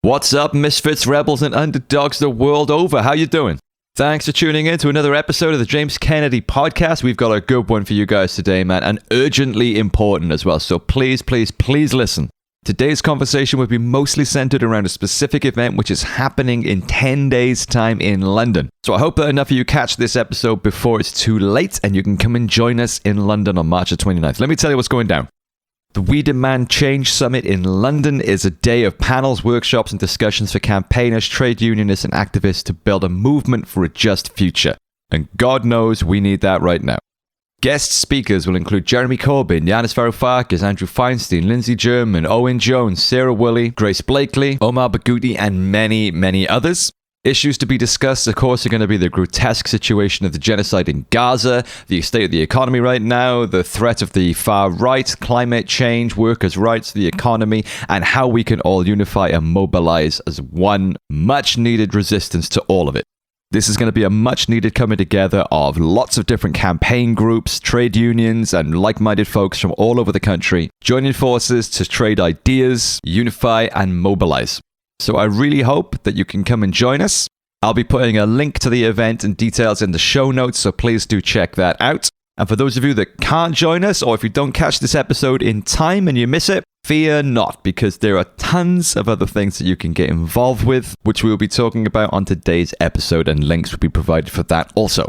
What's up, misfits, rebels, and underdogs the world over? How you doing? Thanks for tuning in to another episode of the James Kennedy podcast. We've got a good one for you guys today, man, and urgently important as well. So please listen. Today's conversation will be mostly centered around a specific event which is happening in 10 days' time in London. So I hope that enough of you catch this episode before it's too late and you can come and join us in London on March the 29th. Let me tell you what's going down. The We Demand Change Summit in London is a day of panels, workshops, and discussions for campaigners, trade unionists, and activists to build a movement for a just future. And God knows we need that right now. Guest speakers will include Jeremy Corbyn, Yanis Varoufakis, Andrew Feinstein, Lindsay German, Owen Jones, Sarah Willey, Grace Blakely, Omar Baghouti, and many others. Issues to be discussed, of course, are going to be the grotesque situation of the genocide in Gaza, the state of the economy right now, the threat of the far right, climate change, workers' rights, the economy, and how we can all unify and mobilize as one much-needed resistance to all of it. This is going to be a much-needed coming together of lots of different campaign groups, trade unions, and like-minded folks from all over the country, joining forces to trade ideas, unify, and mobilize. So I really hope that you can come and join us. I'll be putting a link to the event and details in the show notes, so please do check that out. And for those of you that can't join us, or if you don't catch this episode in time and you miss it, fear not, because there are tons of other things that you can get involved with, which we'll be talking about on today's episode, and links will be provided for that also.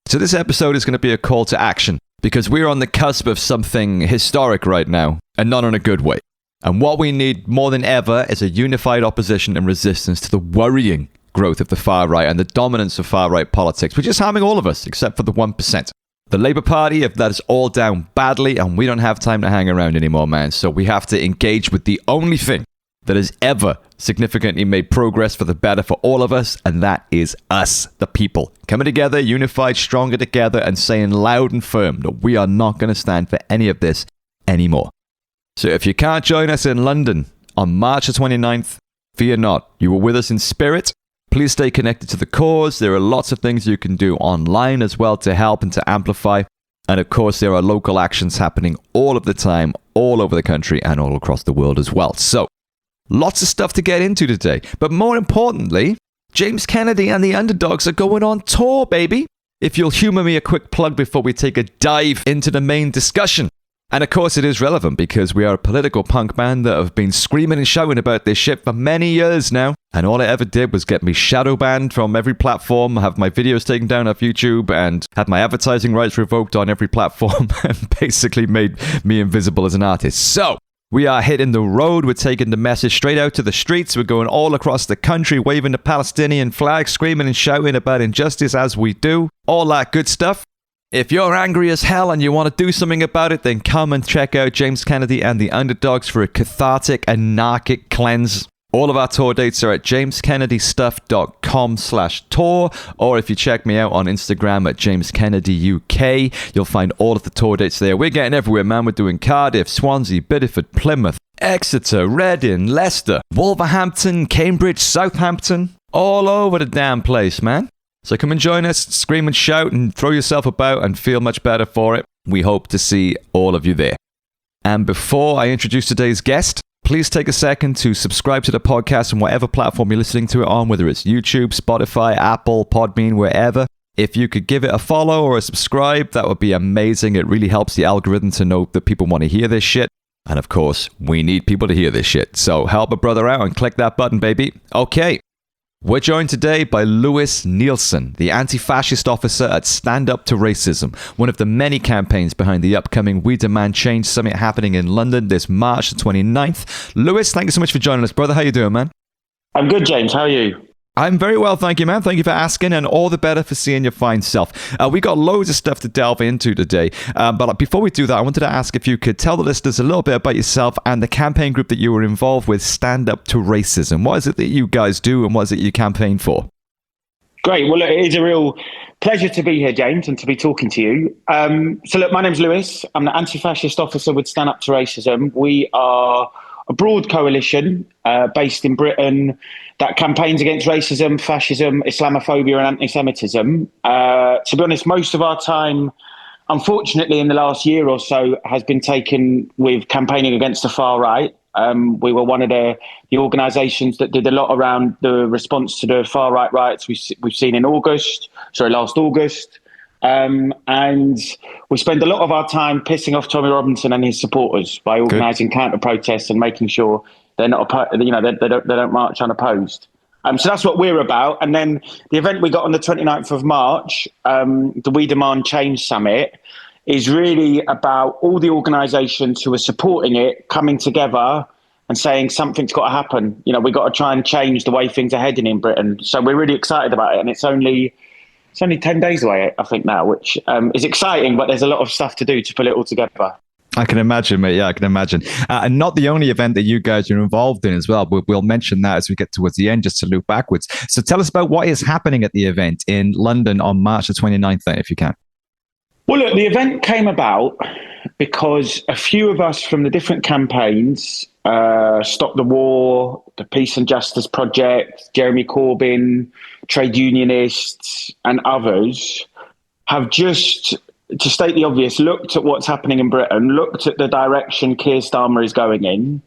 So this episode is going to be a call to action, because we're on the cusp of something historic right now, and not in a good way. And what we need more than ever is a unified opposition and resistance to the worrying growth of the far right and the dominance of far right politics, which is harming all of us, except for the 1%. The Labour Party have let us all down badly, and we don't have time to hang around anymore, man. So we have to engage with the only thing that has ever significantly made progress for the better for all of us, and that is us, the people. Coming together, unified, stronger together, and saying loud and firm that we are not going to stand for any of this anymore. So if you can't join us in London on March the 29th, fear not. You were with us in spirit. Please stay connected to the cause. There are lots of things you can do online as well to help and to amplify. And of course, there are local actions happening all of the time, all over the country and all across the world as well. So lots of stuff to get into today. But more importantly, James Kennedy and the Underdogs are going on tour, baby. If you'll humor me a quick plug before we take a dive into the main discussion. And of course it is relevant because we are a political punk band that have been screaming and shouting about this shit for many years now. And all it ever did was get me shadow banned from every platform, have my videos taken down off YouTube, and had my advertising rights revoked on every platform, and basically made me invisible as an artist. So we are hitting the road. We're taking the message straight out to the streets. We're going all across the country, waving the Palestinian flag, screaming and shouting about injustice as we do. All that good stuff. If you're angry as hell and you want to do something about it, then come and check out James Kennedy and the Underdogs for a cathartic, anarchic cleanse. All of our tour dates are at jameskennedystuff.com/tour, or if you check me out on Instagram at jameskennedyuk, you'll find all of the tour dates there. We're getting everywhere, man. We're doing Cardiff, Swansea, Bideford, Plymouth, Exeter, Reading, Leicester, Wolverhampton, Cambridge, Southampton, all over the damn place, man. So come and join us, scream and shout and throw yourself about and feel much better for it. We hope to see all of you there. And before I introduce today's guest, please take a second to subscribe to the podcast on whatever platform you're listening to it on, whether it's YouTube, Spotify, Apple, Podbean, wherever. If you could give it a follow or a subscribe, that would be amazing. It really helps the algorithm to know that people want to hear this shit. And of course, we need people to hear this shit. So help a brother out and click that button, baby. Okay. We're joined today by Lewis Nielsen, the anti-fascist officer at Stand Up to Racism, one of the many campaigns behind the upcoming We Demand Change Summit happening in London this March the 29th. Lewis, thank you so much for joining us, brother. How you doing, man? I'm good, James. How are you? I'm very well, thank you, man. Thank you for asking, and all the better for seeing your fine self. We got loads of stuff to delve into today, but before we do that, I wanted to ask if you could tell the listeners a little bit about yourself and the campaign group that you were involved with, Stand Up to Racism. What is it that you guys do, and what is it you campaign for? Great. Well, it is a real pleasure to be here, James, and to be talking to you. So look, my name's Lewis. I'm the anti-fascist officer with Stand Up to Racism. We are a broad coalition based in Britain that campaigns against racism, fascism, Islamophobia and anti-Semitism. To be honest, most of our time, unfortunately, in the last year or so has been taken with campaigning against the far right. We were one of the organisations that did a lot around the response to the far right riots we've seen in last August. And we spend a lot of our time pissing off Tommy Robinson and his supporters by organising counter protests and making sure they're not, they don't march unopposed. So that's what we're about. And then the event we got on the 29th of March, the We Demand Change Summit, is really about all the organisations who are supporting it coming together and saying something's got to happen. We've got to try and change the way things are heading in Britain. So we're really excited about it. And it's only 10 days away, I think, now, which is exciting, but there's a lot of stuff to do to pull it all together. I can imagine, mate. Yeah, I can imagine. And not the only event that you guys are involved in as well. We'll mention that as we get towards the end, just to loop backwards. So tell us about what is happening at the event in London on March the 29th, then, if you can. Well, look, the event came about because a few of us from the different campaigns, Stop the War, the Peace and Justice Project, Jeremy Corbyn, trade unionists and others, have just, to state the obvious, looked at what's happening in Britain, looked at the direction Keir Starmer is going in,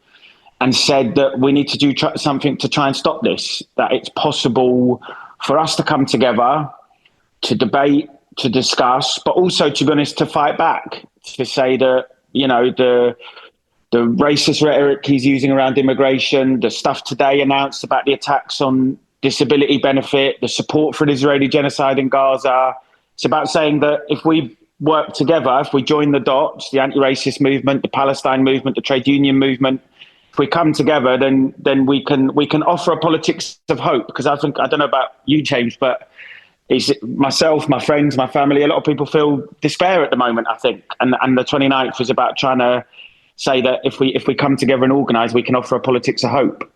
and said that we need to do something to try and stop this, that it's possible for us to come together, to debate, to discuss, but also, to be honest, to fight back, to say that, the racist rhetoric he's using around immigration, the stuff today announced about the attacks on disability benefit, the support for an Israeli genocide in Gaza. It's about saying that if we work together, if we join the dots, the anti-racist movement, the Palestine movement, the trade union movement, if we come together, then we can offer a politics of hope. Because I don't know about you, James, but it's myself, my friends, my family, a lot of people feel despair at the moment, I think. And the 29th is about trying to say that if we come together and organise, we can offer a politics of hope.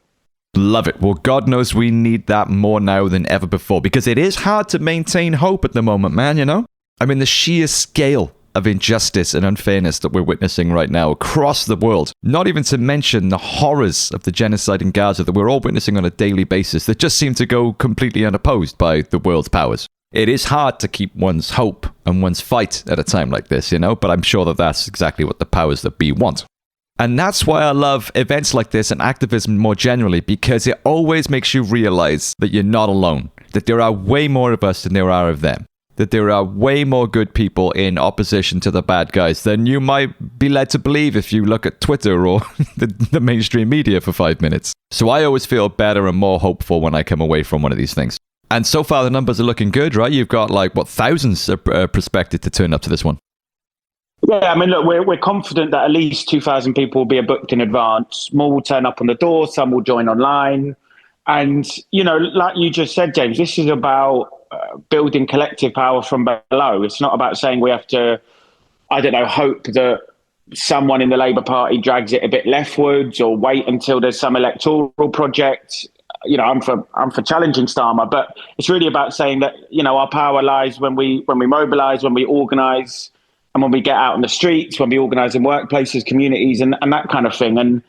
Love it. Well, God knows we need that more now than ever before, because it is hard to maintain hope at the moment, man, I mean, the sheer scale of injustice and unfairness that we're witnessing right now across the world, not even to mention the horrors of the genocide in Gaza that we're all witnessing on a daily basis that just seem to go completely unopposed by the world's powers. It is hard to keep one's hope and one's fight at a time like this, but I'm sure that that's exactly what the powers that be want. And that's why I love events like this and activism more generally, because it always makes you realize that you're not alone, that there are way more of us than there are of them, that there are way more good people in opposition to the bad guys than you might be led to believe if you look at Twitter or the mainstream media for 5 minutes. So I always feel better and more hopeful when I come away from one of these things. And so far the numbers are looking good, right? You've got thousands are prospected to turn up to this one. Yeah, I mean, look, we're confident that at least 2,000 people will be booked in advance. More will turn up on the door, some will join online. And, like you just said, James, this is about building collective power from below. It's not about saying we have to, hope that someone in the Labour Party drags it a bit leftwards or wait until there's some electoral project. I'm for challenging Starmer, but it's really about saying that, our power lies when we mobilise, when we organise, and when we get out on the streets, when we organise in workplaces, communities, and that kind of thing. And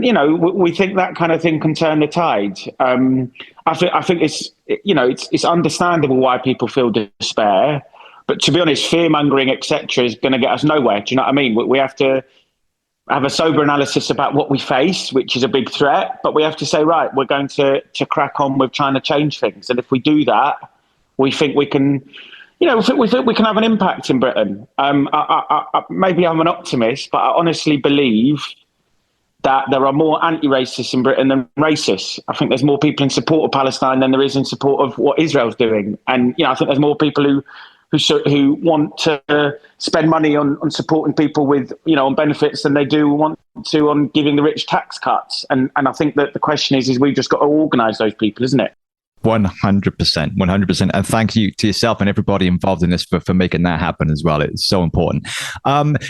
we think that kind of thing can turn the tide. I think it's understandable why people feel despair, but to be honest, fear mongering, etc., is going to get us nowhere. Do you know what I mean? We have to have a sober analysis about what we face, which is a big threat, but we have to say, right, we're going to crack on with trying to change things. And if we do that, we think we can. We think we can have an impact in Britain. Maybe I'm an optimist, but I honestly believe that there are more anti-racists in Britain than racists. I think there's more people in support of Palestine than there is in support of what Israel's doing. And, I think there's more people who want to spend money on supporting people with, on benefits than they do want to on giving the rich tax cuts. And I think that the question is we've just got to organise those people, isn't it? 100%. And thank you to yourself and everybody involved in this for making that happen as well. It's so important.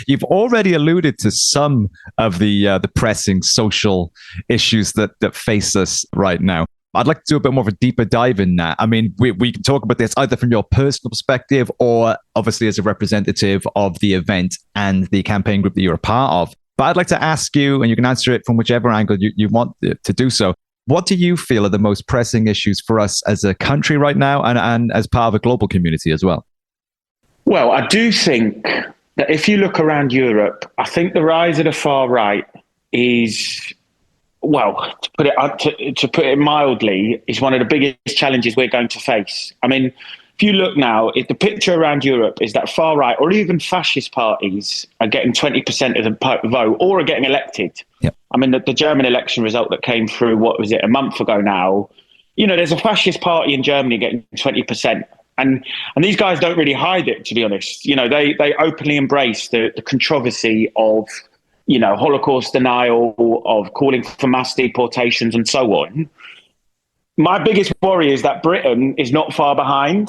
You've already alluded to some of the pressing social issues that face us right now. I'd like to do a bit more of a deeper dive in that. I mean, we can talk about this either from your personal perspective or obviously as a representative of the event and the campaign group that you're a part of. But I'd like to ask you, and you can answer it from whichever angle you want to do so. What do you feel are the most pressing issues for us as a country right now and as part of a global community as well? Well, I do think that if you look around Europe, I think the rise of the far right is well, to put it mildly, is one of the biggest challenges we're going to face. I mean, if you look now, if the picture around Europe is that far right or even fascist parties are getting 20% of the vote or are getting elected. Yep. I mean, the German election result that came through, what was it, a month ago now? You know, there's a fascist party in Germany getting 20%. And these guys don't really hide it, to be honest. You know, they openly embrace the controversy of, you know, Holocaust denial, of calling for mass deportations and so on. My biggest worry is that Britain is not far behind.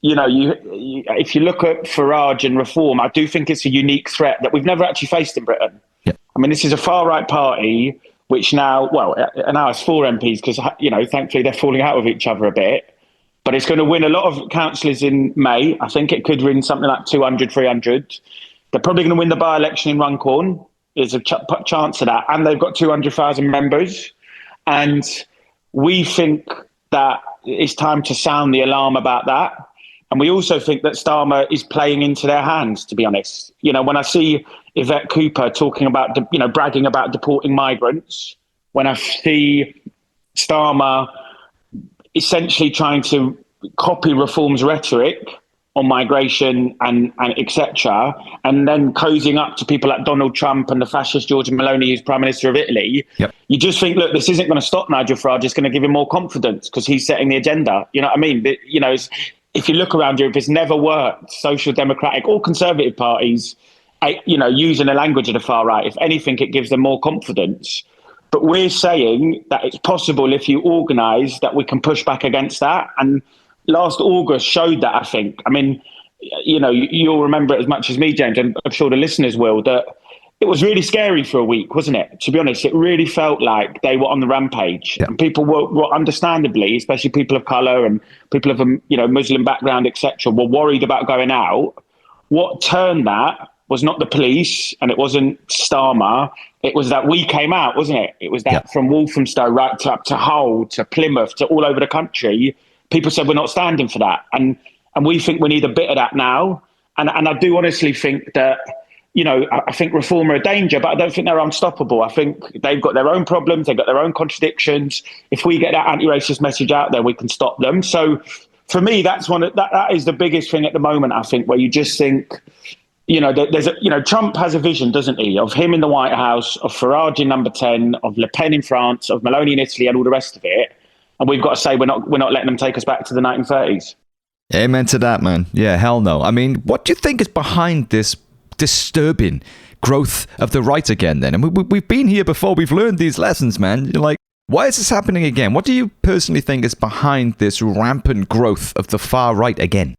You know, if you look at Farage and Reform, I do think it's a unique threat that we've never actually faced in Britain. Yeah. I mean, this is a far-right party, which now has 4 MPs because, you know, thankfully they're falling out with each other a bit. But it's going to win a lot of councillors in May. I think it could win something like 200, 300. They're probably going to win the by-election in Runcorn. There's a chance of that. And they've got 200,000 members. And we think that it's time to sound the alarm about that. And we also think that Starmer is playing into their hands, to be honest. You know, when I see Yvette Cooper talking about, bragging about deporting migrants, when I see Starmer essentially trying to copy Reform's rhetoric on migration and etc., and then cozying up to people like Donald Trump and the fascist Giorgia Meloni, who's Prime Minister of Italy, yep. You just think, look, this isn't going to stop Nigel Farage, it's going to give him more confidence because he's setting the agenda. You know what I mean? You know, if you look around Europe, it's never worked. Social democratic or conservative parties, you know, using the language of the far right. If anything, it gives them more confidence. But we're saying that it's possible if you organise that we can push back against that. And last August showed that, I think. I mean, you know, you'll remember it as much as me, James, and I'm sure the listeners will, that it was really scary for a week, wasn't it? To be honest, it really felt like they were on the rampage. Yeah. And people were understandably, especially people of colour and people of a, you know, Muslim background, etc., were worried about going out. What turned that was not the police and it wasn't Starmer. It was that we came out, wasn't it? It was that from Walthamstow right up to Hull to Plymouth to all over the country. People said we're not standing for that. And we think we need a bit of that now. And I do honestly think that, you know, I think Reform are a danger, but I don't think they're unstoppable. I think they've got their own problems. They've got their own contradictions. If we get that anti-racist message out there, we can stop them. So for me, that is the biggest thing at the moment, I think, where you just think, you know, Trump has a vision, doesn't he, of him in the White House, of Farage in number 10, of Le Pen in France, of Meloni in Italy and all the rest of it. And we've got to say we're not letting them take us back to the 1930s. Amen to that, man. Yeah, hell no. I mean, what do you think is behind this disturbing growth of the right again then? And we've been here before. We've learned these lessons, man. You're like, why is this happening again? What do you personally think is behind this rampant growth of the far right again?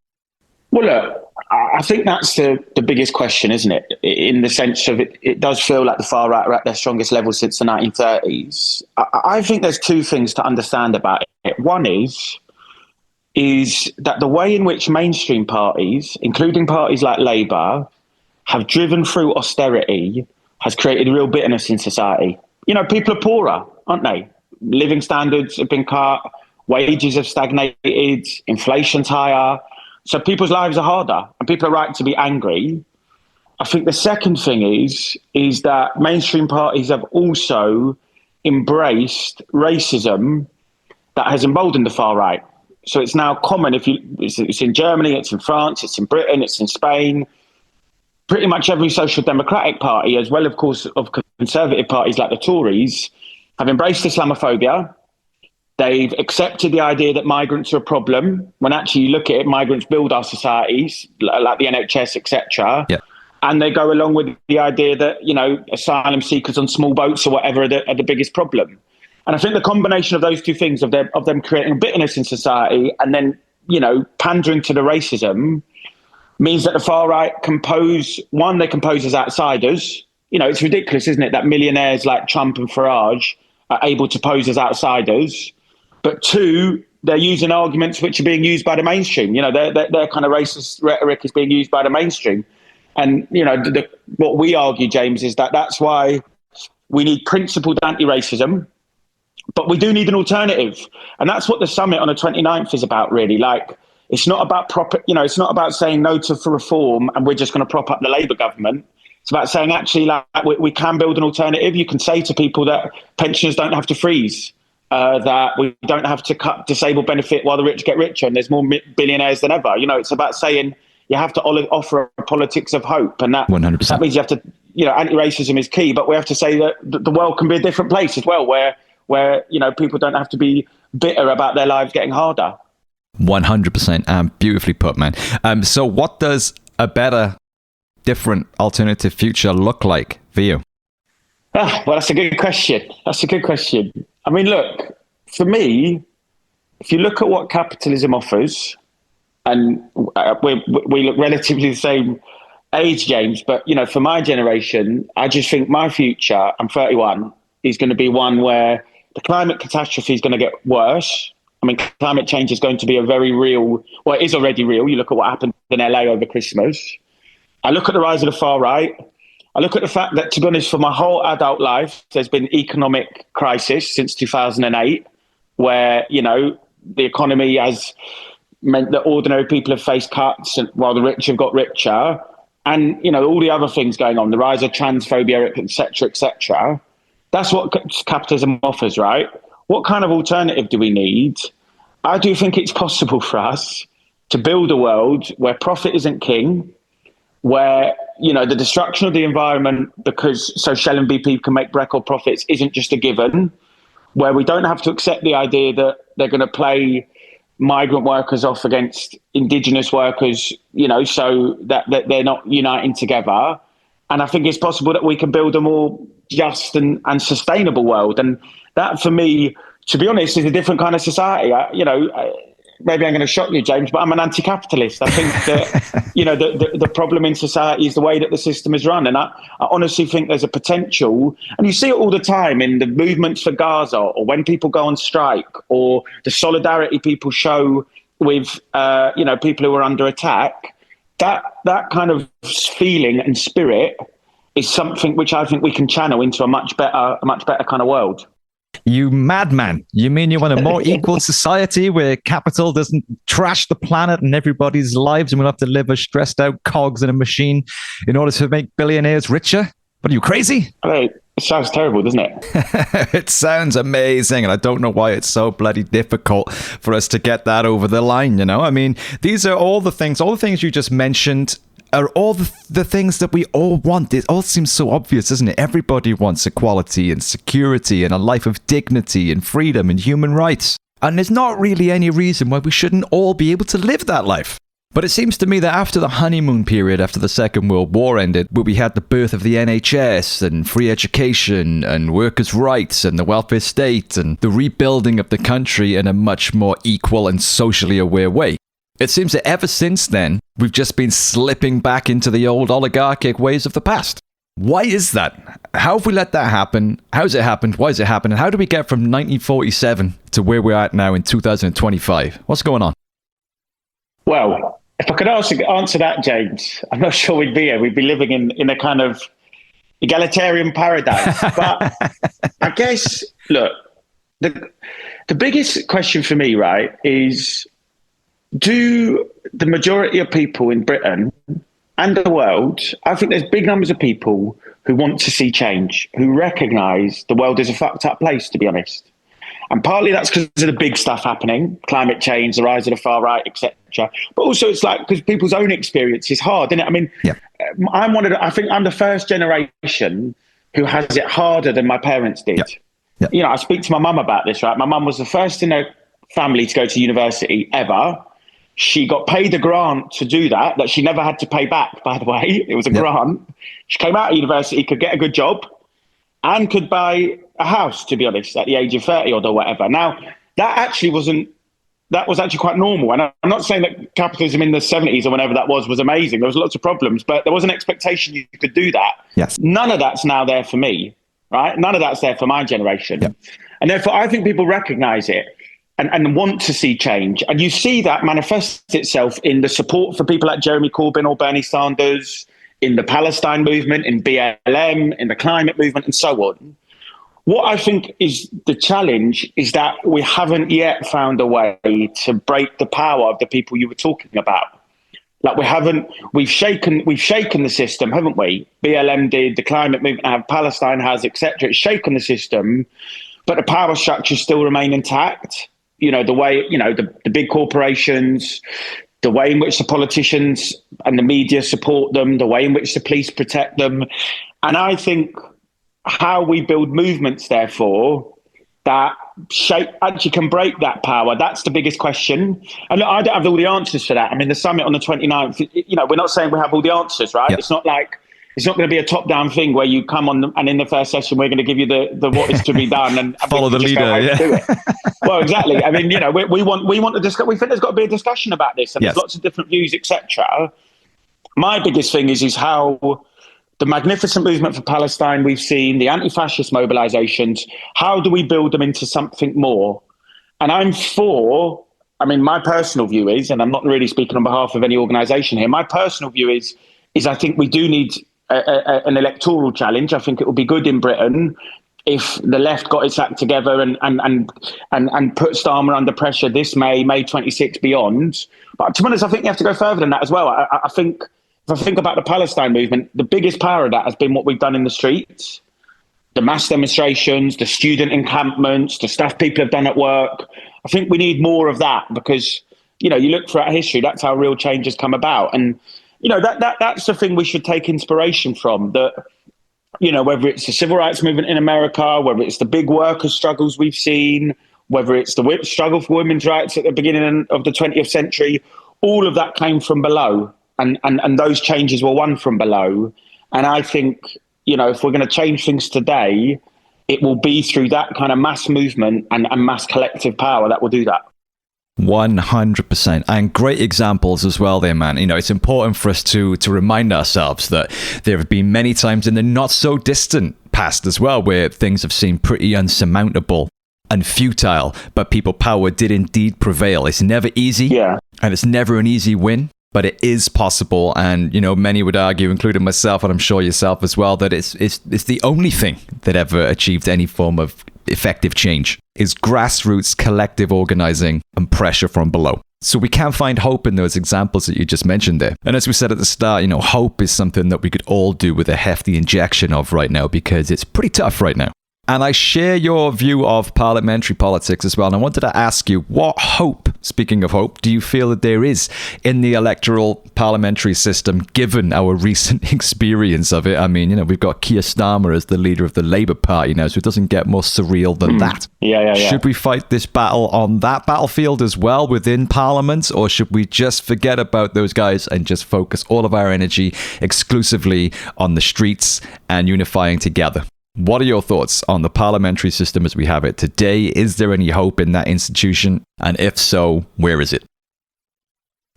Well, look, I think that's the biggest question, isn't it? In the sense of it does feel like the far right are at their strongest level since the 1930s. I think there's 2 things to understand about it. One is that the way in which mainstream parties, including parties like Labour, have driven through austerity has created real bitterness in society. You know, people are poorer, aren't they? Living standards have been cut, wages have stagnated, inflation's higher. So people's lives are harder and people are right to be angry. I think the second thing is that mainstream parties have also embraced racism that has emboldened the far right. So it's now common. It's in Germany, it's in France, it's in Britain, it's in Spain. Pretty much every social democratic party, as well, of course, of conservative parties like the Tories, have embraced Islamophobia. They've accepted the idea that migrants are a problem, when actually you look at it, migrants build our societies, like the NHS, etc. Yeah. And they go along with the idea that, you know, asylum seekers on small boats or whatever are the biggest problem. And I think the combination of those 2 things, of them creating bitterness in society and then, you know, pandering to the racism, means that the far right compose as outsiders. You know, it's ridiculous, isn't it, that millionaires like Trump and Farage are able to pose as outsiders. But 2, they're using arguments which are being used by the mainstream. You know, their kind of racist rhetoric is being used by the mainstream. And, you know, what we argue, James, is that that's why we need principled anti-racism, but we do need an alternative. And that's what the summit on the 29th is about, really. Like, it's not about it's not about saying no to for reform and we're just going to prop up the Labour government. It's about saying, actually, like, we can build an alternative. You can say to people that pensioners don't have to freeze, that we don't have to cut disabled benefit while the rich get richer, and there's more billionaires than ever. It's about saying you have to offer a politics of hope, and that 100%. That means you have to, anti-racism is key, but we have to say that the world can be a different place as well, where people don't have to be bitter about their lives getting harder. 100%. Beautifully put, man. So what does a better, different, alternative future look like for you? Well, that's a good question. I mean, look, for me, if you look at what capitalism offers, and we look relatively the same age, James, but, for my generation, I just think my future, I'm 31, is going to be one where the climate catastrophe is going to get worse. I mean, climate change is going to be a very real, well, it is already real. You look at what happened in LA over Christmas. I look at the rise of the far right. I look at the fact that, to be honest, for my whole adult life, there's been economic crisis since 2008, where, the economy has meant that ordinary people have faced cuts while the rich have got richer. And, all the other things going on, the rise of transphobia, et cetera, et cetera. That's what capitalism offers, right? What kind of alternative do we need? I do think it's possible for us to build a world where profit isn't king, where, the destruction of the environment because so Shell and BP can make record profits isn't just a given, where we don't have to accept the idea that they're going to play migrant workers off against indigenous workers, so that they're not uniting together. And I think it's possible that we can build a more just and sustainable world. And that, for me, to be honest, is a different kind of society. Maybe I'm going to shock you, James, but I'm an anti-capitalist. I think that, the problem in society is the way that the system is run. And I honestly think there's a potential, and you see it all the time in the movements for Gaza, or when people go on strike, or the solidarity people show with, people who are under attack. That kind of feeling and spirit is something which I think we can channel into a much better kind of world. You madman. You mean you want a more equal society where capital doesn't trash the planet and everybody's lives, and we'll have to live as stressed out cogs in a machine in order to make billionaires richer? What, are you crazy? It sounds terrible, doesn't it? It sounds amazing, and I don't know why it's so bloody difficult for us to get that over the line, I mean, these are all the things you just mentioned are all the things that we all want. It all seems so obvious, doesn't it? Everybody wants equality and security and a life of dignity and freedom and human rights. And there's not really any reason why we shouldn't all be able to live that life. But it seems to me that after the honeymoon period, after the Second World War ended, where we had the birth of the NHS and free education and workers' rights and the welfare state and the rebuilding of the country in a much more equal and socially aware way, it seems that ever since then, we've just been slipping back into the old oligarchic ways of the past. Why is that? How have we let that happen? How's it happened? Why has it happened? And how do we get from 1947 to where we're at now in 2025? What's going on? Well, if I could answer that, James, I'm not sure we'd be here. We'd be living in a kind of egalitarian paradise. But I guess, look, the biggest question for me, right, is, do the majority of people in Britain and the world, I think there's big numbers of people who want to see change, who recognise the world is a fucked up place, to be honest. And partly that's because of the big stuff happening, climate change, the rise of the far right, etc. But also it's like because people's own experience is hard, isn't it? I mean, yeah. I think I'm the first generation who has it harder than my parents did. Yeah. Yeah. I speak to my mum about this, right? My mum was the first in her family to go to university ever. She got paid a grant to do that she never had to pay back, by the way. It was a grant. She came out of university, could get a good job, and could buy a house, to be honest, at the age of 30 or whatever. Now, that was actually quite normal. And I'm not saying that capitalism in the 70s or whenever that was amazing. There was lots of problems, but there was an expectation you could do that. Yes. None of that's now there for me, right? None of that's there for my generation. Yep. And therefore, I think people recognize it and want to see change. And you see that manifest itself in the support for people like Jeremy Corbyn or Bernie Sanders, in the Palestine movement, in BLM, in the climate movement, and so on. What I think is the challenge is that we haven't yet found a way to break the power of the people you were talking about. Like we've shaken the system, haven't we? BLM did, the climate movement have, Palestine has, etc. It's shaken the system, but the power structures still remain intact. The way, the big corporations, the way in which the politicians and the media support them, the way in which the police protect them. And I think how we build movements, therefore, that actually can break that power. That's the biggest question. And look, I don't have all the answers for that. I mean, the summit on the 29th, we're not saying we have all the answers, right? Yep. It's not going to be a top-down thing where you come on and in the first session, we're going to give you the what is to be done and follow the leader. Yeah. Do it. Well, exactly. I mean, we want to discuss. We think there's got to be a discussion about this, and there's lots of different views, etc. My biggest thing is how the magnificent movement for Palestine we've seen, the anti-fascist mobilizations, how do we build them into something more? And my personal view is, and I'm not really speaking on behalf of any organization here, my personal view is I think we do need an electoral challenge. I think it would be good in Britain if the left got its act together and put Starmer under pressure this May 26 beyond. But to be honest, I think you have to go further than that as well. I think, if I think about the Palestine movement, the biggest power of that has been what we've done in the streets, the mass demonstrations, the student encampments, the stuff people have done at work. I think we need more of that because, you look throughout history, that's how real change has come about. And, that's the thing we should take inspiration from, that, whether it's the civil rights movement in America, whether it's the big worker struggles we've seen, whether it's the struggle for women's rights at the beginning of the 20th century, all of that came from below. And those changes were won from below. And I think, if we're going to change things today, it will be through that kind of mass movement and mass collective power that will do that. 100%. And great examples as well there, man. It's important for us to remind ourselves that there have been many times in the not so distant past as well where things have seemed pretty unsurmountable and futile, but people power did indeed prevail. It's never easy, and it's never an easy win. But it is possible, and many would argue, including myself, and I'm sure yourself as well, that it's the only thing that ever achieved any form of effective change is grassroots collective organizing and pressure from below. So we can find hope in those examples that you just mentioned there. And as we said at the start, hope is something that we could all do with a hefty injection of right now because it's pretty tough right now. And I share your view of parliamentary politics as well. And I wanted to ask you, what hope, speaking of hope, do you feel that there is in the electoral parliamentary system, given our recent experience of it? I mean, we've got Keir Starmer as the leader of the Labour Party now, so it doesn't get more surreal than that. Yeah. Should we fight this battle on that battlefield as well within Parliament, or should we just forget about those guys and just focus all of our energy exclusively on the streets and unifying together? What are your thoughts on the parliamentary system as we have it today? Is there any hope in that institution? And if so, where is it?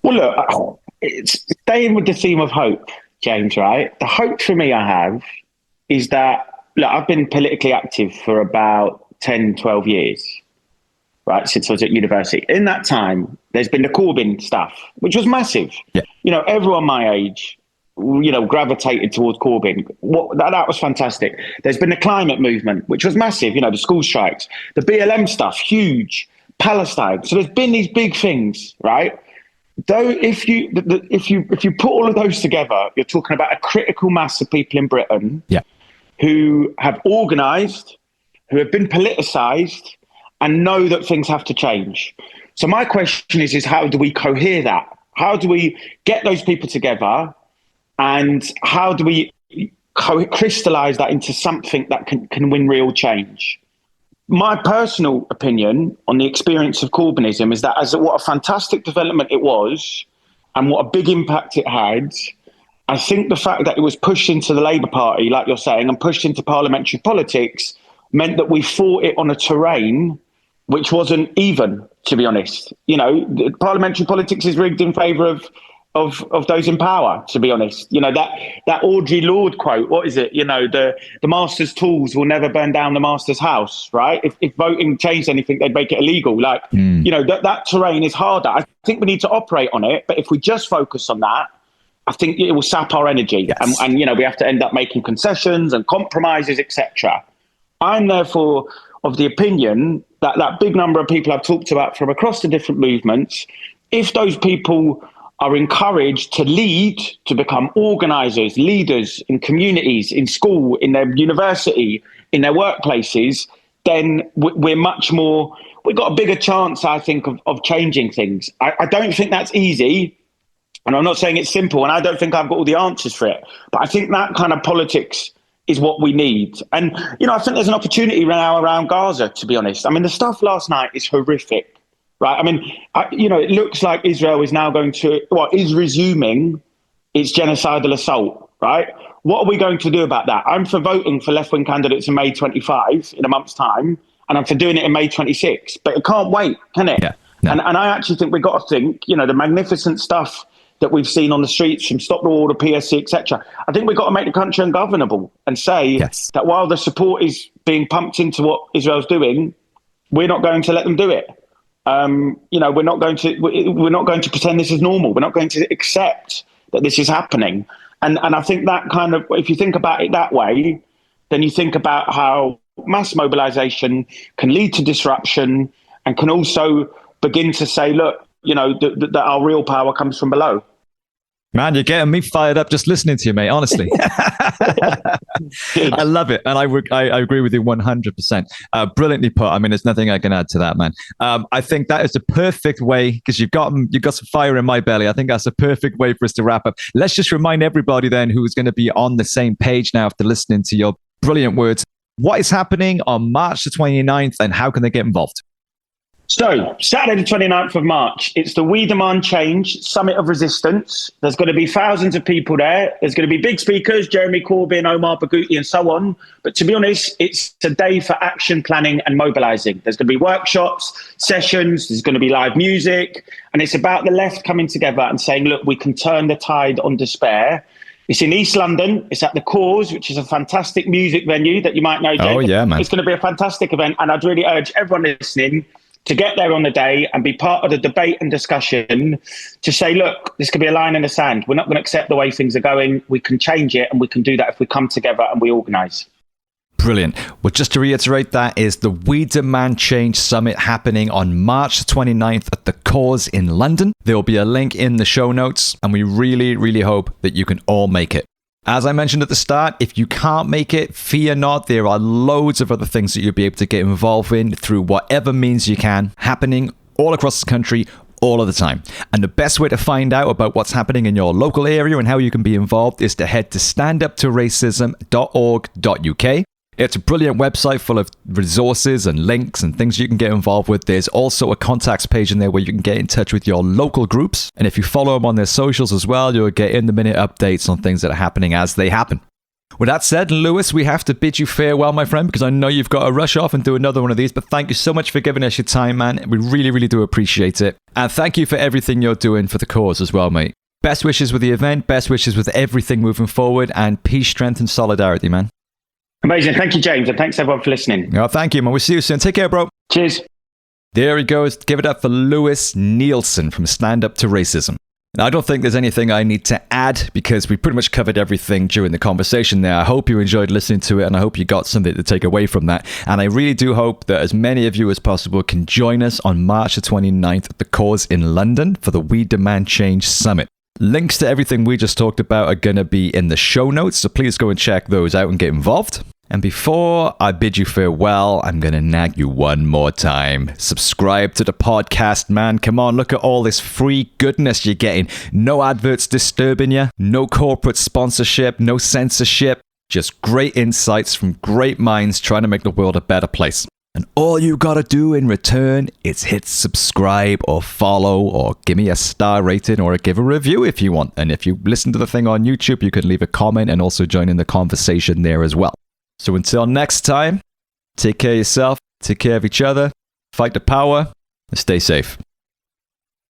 Well, look, it's staying with the theme of hope, James, right? The hope for me I have is that, look, I've been politically active for about 10, 12 years, right, since I was at university. In that time, there's been the Corbyn stuff, which was massive. Yeah. Everyone my age, gravitated towards Corbyn. That was fantastic. There's been the climate movement, which was massive, the school strikes, the BLM stuff, huge, Palestine. So there's been these big things, right? Though if you put all of those together, you're talking about a critical mass of people in Britain who have organised, who have been politicised and know that things have to change. So my question is how do we cohere that? How do we get those people together? And how do we crystallise that into something that can win real change? My personal opinion on the experience of Corbynism is that what a fantastic development it was and what a big impact it had, I think the fact that it was pushed into the Labour Party, like you're saying, and pushed into parliamentary politics meant that we fought it on a terrain which wasn't even, to be honest. Parliamentary politics is rigged in favour of those in power, to be honest. That Audre Lorde quote, what is it? The master's tools will never burn down the master's house, right? If voting changed anything, they'd make it illegal. That terrain is harder. I think we need to operate on it, but if we just focus on that, I think it will sap our energy. Yes. And we have to end up making concessions and compromises, etc. I'm therefore of the opinion that big number of people I've talked about from across the different movements, if those people are encouraged to lead, to become organizers, leaders in communities, in school, in their university, in their workplaces, then we're much more, we've got a bigger chance, I think, of changing things. I don't think that's easy. And I'm not saying it's simple, and I don't think I've got all the answers for it. But I think that kind of politics is what we need. And, I think there's an opportunity now around Gaza, to be honest. I mean, the stuff last night is horrific, right? I mean, it looks like Israel is now is resuming its genocidal assault, right? What are we going to do about that? I'm for voting for left-wing candidates in May 25 in a month's time, and I'm for doing it in May 26. But it can't wait, can it? Yeah, no. And I actually think we've got to think, the magnificent stuff that we've seen on the streets from Stop the War to PSC, etc. I think we've got to make the country ungovernable and say that while the support is being pumped into what Israel's doing, we're not going to let them do it. We're not going to pretend this is normal. We're not going to accept that this is happening. And I think that kind of, if you think about it that way, then you think about how mass mobilization can lead to disruption and can also begin to say, look, that our real power comes from below. Man, you're getting me fired up just listening to you, mate, honestly. I love it. And I agree with you 100%. Brilliantly put. I mean, there's nothing I can add to that, man. I think that is the perfect way, because you've got some fire in my belly. I think that's a perfect way for us to wrap up. Let's just remind everybody then who's going to be on the same page now after listening to your brilliant words. What is happening on March the 29th and how can they get involved? So, Saturday the 29th of March, it's the We Demand Change Summit of Resistance. There's going to be thousands of people there. There's going to be big speakers, Jeremy Corbyn, Omar Barghouti, and so on. But to be honest, it's a day for action planning and mobilising. There's going to be workshops, sessions, there's going to be live music. And it's about the left coming together and saying, look, we can turn the tide on despair. It's in East London. It's at the Cause, which is a fantastic music venue that you might know, Jake. Oh, yeah, man. It's going to be a fantastic event. And I'd really urge everyone listening to get there on the day and be part of the debate and discussion to say, look, this could be a line in the sand. We're not going to accept the way things are going. We can change it, and we can do that if we come together and we organise. Brilliant. Well, just to reiterate, that is the We Demand Change Summit happening on March 29th at the Cause in London. There will be a link in the show notes, and we really, really hope that you can all make it. As I mentioned at the start, if you can't make it, fear not. There are loads of other things that you'll be able to get involved in through whatever means you can, happening all across the country, all of the time. And the best way to find out about what's happening in your local area and how you can be involved is to head to standuptoracism.org.uk. It's a brilliant website full of resources and links and things you can get involved with. There's also a contacts page in there where you can get in touch with your local groups. And if you follow them on their socials as well, you'll get in-the-minute updates on things that are happening as they happen. With that said, Lewis, we have to bid you farewell, my friend, because I know you've got to rush off and do another one of these. But thank you so much for giving us your time, man. We really, really do appreciate it. And thank you for everything you're doing for the cause as well, mate. Best wishes with the event, best wishes with everything moving forward, and peace, strength, and solidarity, man. Amazing. Thank you, James. And thanks, everyone, for listening. Oh, thank you, man. We'll see you soon. Take care, bro. Cheers. There he goes. Give it up for Lewis Nielsen from Stand Up to Racism. Now, I don't think there's anything I need to add because we pretty much covered everything during the conversation there. I hope you enjoyed listening to it and I hope you got something to take away from that. And I really do hope that as many of you as possible can join us on March the 29th at the Cause in London for the We Demand Change Summit. Links to everything we just talked about are going to be in the show notes, so please go and check those out and get involved. And before I bid you farewell, I'm going to nag you one more time. Subscribe to the podcast, man. Come on, look at all this free goodness you're getting. No adverts disturbing you. No corporate sponsorship. No censorship. Just great insights from great minds trying to make the world a better place. And all you got to do in return is hit subscribe or follow or give me a star rating or give a review if you want. And if you listen to the thing on YouTube, you can leave a comment and also join in the conversation there as well. So until next time, take care of yourself, take care of each other, fight the power, and stay safe.